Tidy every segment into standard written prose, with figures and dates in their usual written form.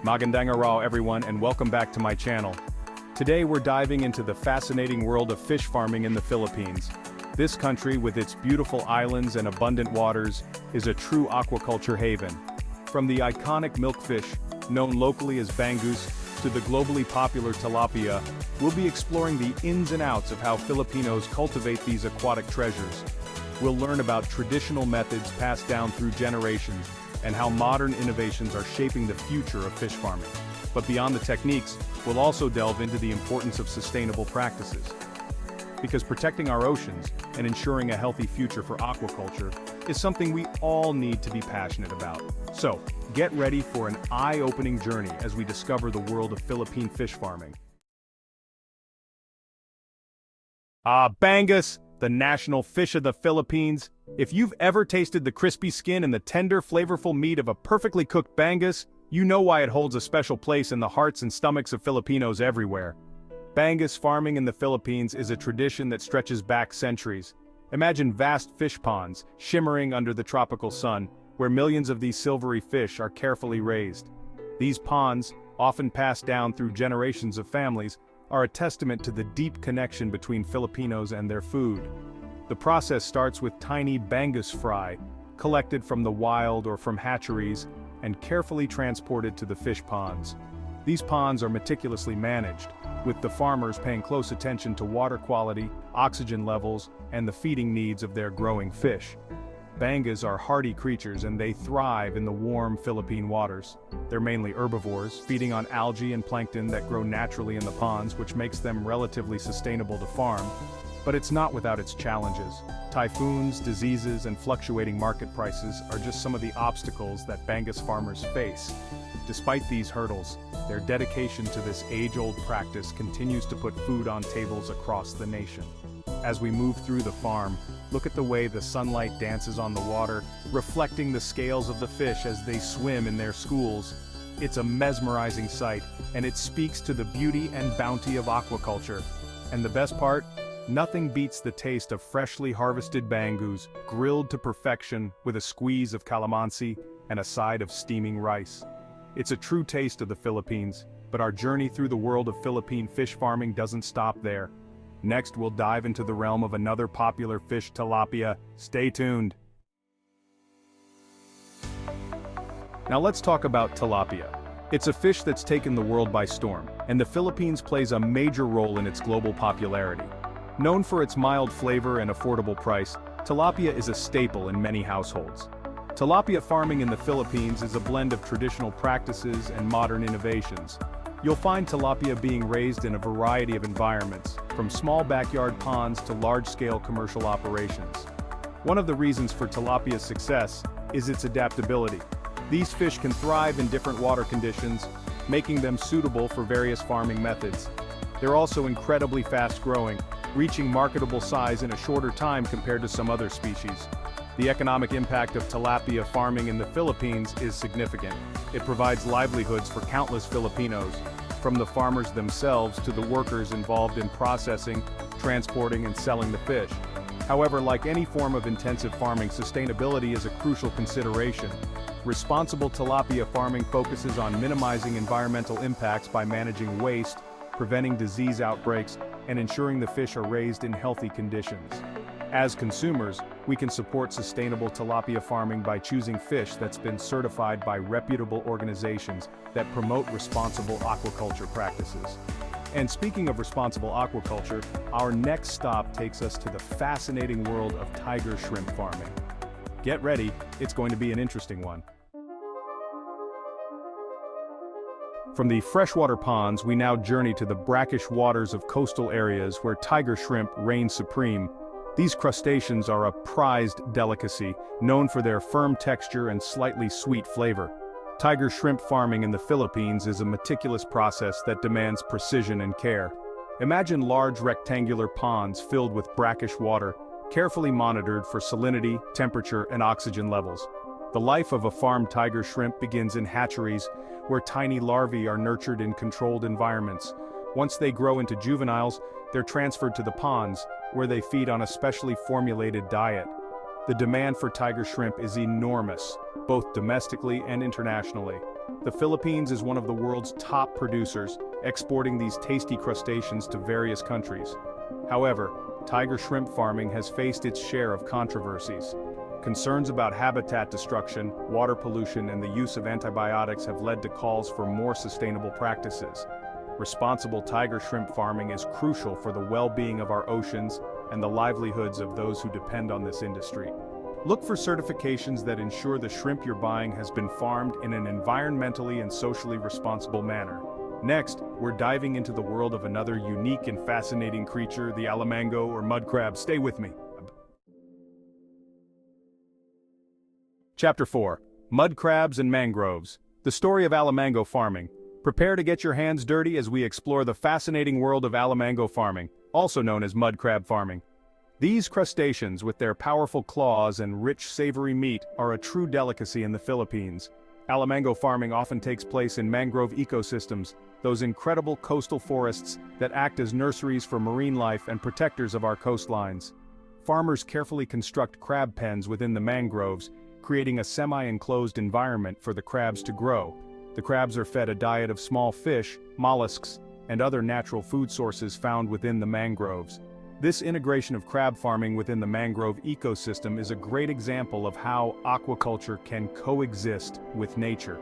Magandang araw everyone and welcome back to my channel. Today we're diving into the fascinating world of fish farming in the Philippines. This country, with its beautiful islands and abundant waters, is a true aquaculture haven. From the iconic milkfish, known locally as Bangus, to the globally popular Tilapia, we'll be exploring the ins and outs of how Filipinos cultivate these aquatic treasures. We'll learn about traditional methods passed down through generations, and how modern innovations are shaping the future of fish farming. But beyond the techniques, we'll also delve into the importance of sustainable practices. Because protecting our oceans and ensuring a healthy future for aquaculture is something we all need to be passionate about. So, get ready for an eye-opening journey as we discover the world of Philippine fish farming. Bangus, the national fish of the Philippines. If you've ever tasted the crispy skin and the tender, flavorful meat of a perfectly cooked Bangus, you know why it holds a special place in the hearts and stomachs of Filipinos everywhere. Bangus farming in the Philippines is a tradition that stretches back centuries. Imagine vast fish ponds, shimmering under the tropical sun, where millions of these silvery fish are carefully raised. These ponds, often passed down through generations of families, are a testament to the deep connection between Filipinos and their food. The process starts with tiny Bangus fry, collected from the wild or from hatcheries, and carefully transported to the fish ponds. These ponds are meticulously managed, with the farmers paying close attention to water quality, oxygen levels, and the feeding needs of their growing fish. Bangus are hardy creatures and they thrive in the warm Philippine waters. They're mainly herbivores, feeding on algae and plankton that grow naturally in the ponds, which makes them relatively sustainable to farm. But it's not without its challenges. Typhoons, diseases, and fluctuating market prices are just some of the obstacles that Bangus farmers face. Despite these hurdles, their dedication to this age-old practice continues to put food on tables across the nation. As we move through the farm, look at the way the sunlight dances on the water, reflecting the scales of the fish as they swim in their schools. It's a mesmerizing sight, and it speaks to the beauty and bounty of aquaculture. And the best part? Nothing beats the taste of freshly harvested Bangus, grilled to perfection with a squeeze of calamansi and a side of steaming rice. It's a true taste of the Philippines, but our journey through the world of Philippine fish farming doesn't stop there. Next, we'll dive into the realm of another popular fish, Tilapia. Stay tuned. Now let's talk about Tilapia. It's a fish that's taken the world by storm, and the Philippines plays a major role in its global popularity. Known for its mild flavor and affordable price, Tilapia is a staple in many households. Tilapia farming in the Philippines is a blend of traditional practices and modern innovations. You'll find tilapia being raised in a variety of environments, from small backyard ponds to large-scale commercial operations. One of the reasons for tilapia's success is its adaptability. These fish can thrive in different water conditions, making them suitable for various farming methods. They're also incredibly fast-growing, reaching marketable size in a shorter time compared to some other species. The economic impact of tilapia farming in the Philippines is significant. It provides livelihoods for countless Filipinos, from the farmers themselves to the workers involved in processing, transporting, and selling the fish. However, like any form of intensive farming, sustainability is a crucial consideration. Responsible tilapia farming focuses on minimizing environmental impacts by managing waste, preventing disease outbreaks, and ensuring the fish are raised in healthy conditions. As consumers, we can support sustainable tilapia farming by choosing fish that's been certified by reputable organizations that promote responsible aquaculture practices. And speaking of responsible aquaculture, our next stop takes us to the fascinating world of tiger shrimp farming. Get ready, it's going to be an interesting one. From the freshwater ponds, we now journey to the brackish waters of coastal areas where tiger shrimp reign supreme. These crustaceans are a prized delicacy, known for their firm texture and slightly sweet flavor. Tiger shrimp farming in the Philippines is a meticulous process that demands precision and care. Imagine large rectangular ponds filled with brackish water, carefully monitored for salinity, temperature, and oxygen levels. The life of a farmed tiger shrimp begins in hatcheries, where tiny larvae are nurtured in controlled environments. Once they grow into juveniles, they're transferred to the ponds, where they feed on a specially formulated diet. The demand for tiger shrimp is enormous, both domestically and internationally. The Philippines is one of the world's top producers, exporting these tasty crustaceans to various countries. However, tiger shrimp farming has faced its share of controversies. Concerns about habitat destruction, water pollution, and the use of antibiotics have led to calls for more sustainable practices. Responsible tiger shrimp farming is crucial for the well-being of our oceans and the livelihoods of those who depend on this industry. Look for certifications that ensure the shrimp you're buying has been farmed in an environmentally and socially responsible manner. Next, we're diving into the world of another unique and fascinating creature, the alamango or mud crab. Stay with me. Chapter 4. Mud Crabs and Mangroves. The story of alamango farming. Prepare to get your hands dirty as we explore the fascinating world of alamango farming, also known as mud crab farming. These crustaceans, with their powerful claws and rich savory meat, are a true delicacy in the Philippines. Alamango farming often takes place in mangrove ecosystems, those incredible coastal forests that act as nurseries for marine life and protectors of our coastlines. Farmers carefully construct crab pens within the mangroves, creating a semi-enclosed environment for the crabs to grow. The crabs are fed a diet of small fish, mollusks, and other natural food sources found within the mangroves. This integration of crab farming within the mangrove ecosystem is a great example of how aquaculture can coexist with nature.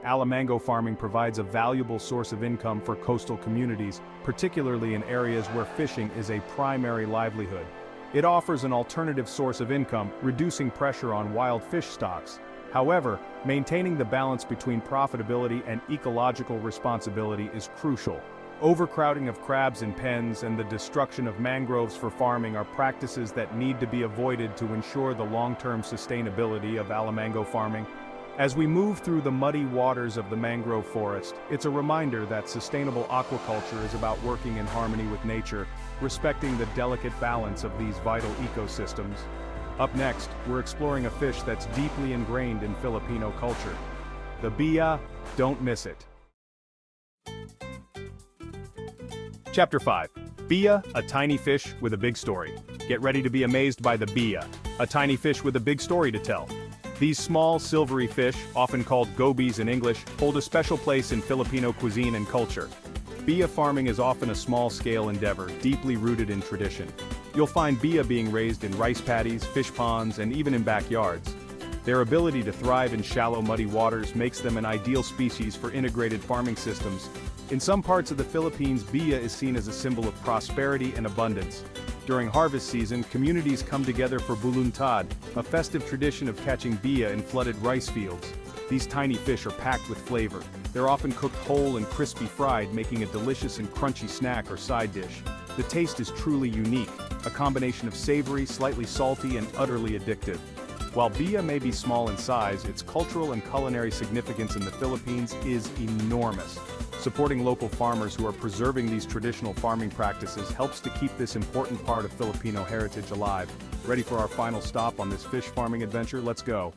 Alamango farming provides a valuable source of income for coastal communities, particularly in areas where fishing is a primary livelihood. It offers an alternative source of income, reducing pressure on wild fish stocks. However, maintaining the balance between profitability and ecological responsibility is crucial. Overcrowding of crabs in pens and the destruction of mangroves for farming are practices that need to be avoided to ensure the long-term sustainability of alamango farming. As we move through the muddy waters of the mangrove forest, it's a reminder that sustainable aquaculture is about working in harmony with nature, respecting the delicate balance of these vital ecosystems. Up next, we're exploring a fish that's deeply ingrained in Filipino culture. The Beia, don't miss it. Chapter 5. Beia, a tiny fish with a big story. Get ready to be amazed by the Beia, a tiny fish with a big story to tell. These small, silvery fish, often called gobies in English, hold a special place in Filipino cuisine and culture. Beia farming is often a small-scale endeavor, deeply rooted in tradition. You'll find beia being raised in rice paddies, fish ponds, and even in backyards. Their ability to thrive in shallow, muddy waters makes them an ideal species for integrated farming systems. In some parts of the Philippines, beia is seen as a symbol of prosperity and abundance. During harvest season, communities come together for buluntad, a festive tradition of catching beia in flooded rice fields. These tiny fish are packed with flavor. They're often cooked whole and crispy fried, making a delicious and crunchy snack or side dish. The taste is truly unique, a combination of savory, slightly salty, and utterly addictive. While beia may be small in size, its cultural and culinary significance in the Philippines is enormous. Supporting local farmers who are preserving these traditional farming practices helps to keep this important part of Filipino heritage alive. Ready for our final stop on this fish farming adventure? Let's go.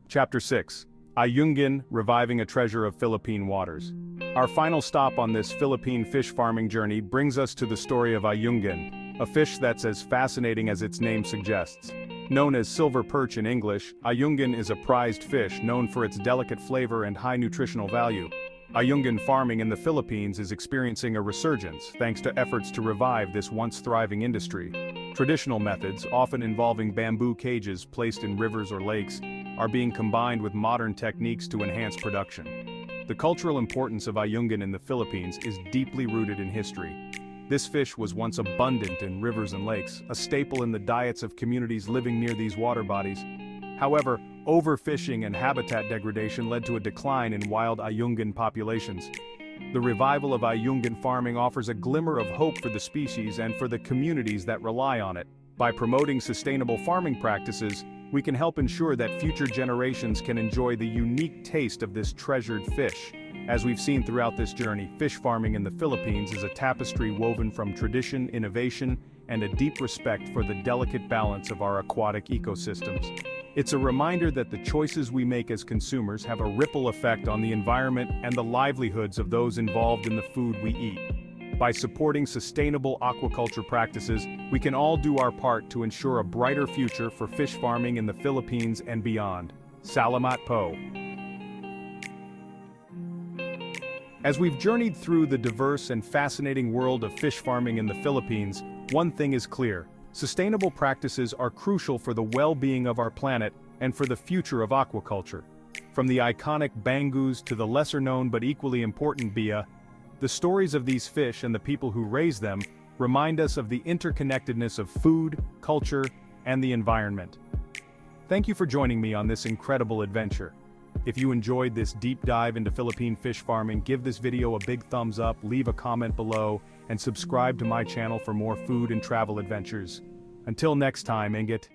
Chapter 6. Aungan, reviving a treasure of Philippine waters. Our final stop on this Philippine fish farming journey brings us to the story of Aungan, a fish that's as fascinating as its name suggests. Known as silver perch in English, Aungan is a prized fish known for its delicate flavor and high nutritional value. Aungan farming in the Philippines is experiencing a resurgence thanks to efforts to revive this once thriving industry. Traditional methods, often involving bamboo cages placed in rivers or lakes, are being combined with modern techniques to enhance production. The cultural importance of Aungan in the Philippines is deeply rooted in history. This fish was once abundant in rivers and lakes, a staple in the diets of communities living near these water bodies. However, overfishing and habitat degradation led to a decline in wild Aungan populations. The revival of Aungan farming offers a glimmer of hope for the species and for the communities that rely on it. By promoting sustainable farming practices, we can help ensure that future generations can enjoy the unique taste of this treasured fish. As we've seen throughout this journey, fish farming in the Philippines is a tapestry woven from tradition, innovation, and a deep respect for the delicate balance of our aquatic ecosystems. It's a reminder that the choices we make as consumers have a ripple effect on the environment and the livelihoods of those involved in the food we eat. By supporting sustainable aquaculture practices, we can all do our part to ensure a brighter future for fish farming in the Philippines and beyond. Salamat po. As we've journeyed through the diverse and fascinating world of fish farming in the Philippines, one thing is clear. Sustainable practices are crucial for the well-being of our planet and for the future of aquaculture. From the iconic Bangus to the lesser-known but equally important Beia, the stories of these fish and the people who raise them remind us of the interconnectedness of food, culture, and the environment. Thank you for joining me on this incredible adventure. If you enjoyed this deep dive into Philippine fish farming, give this video a big thumbs up, leave a comment below, and subscribe to my channel for more food and travel adventures. Until next time, Ingat.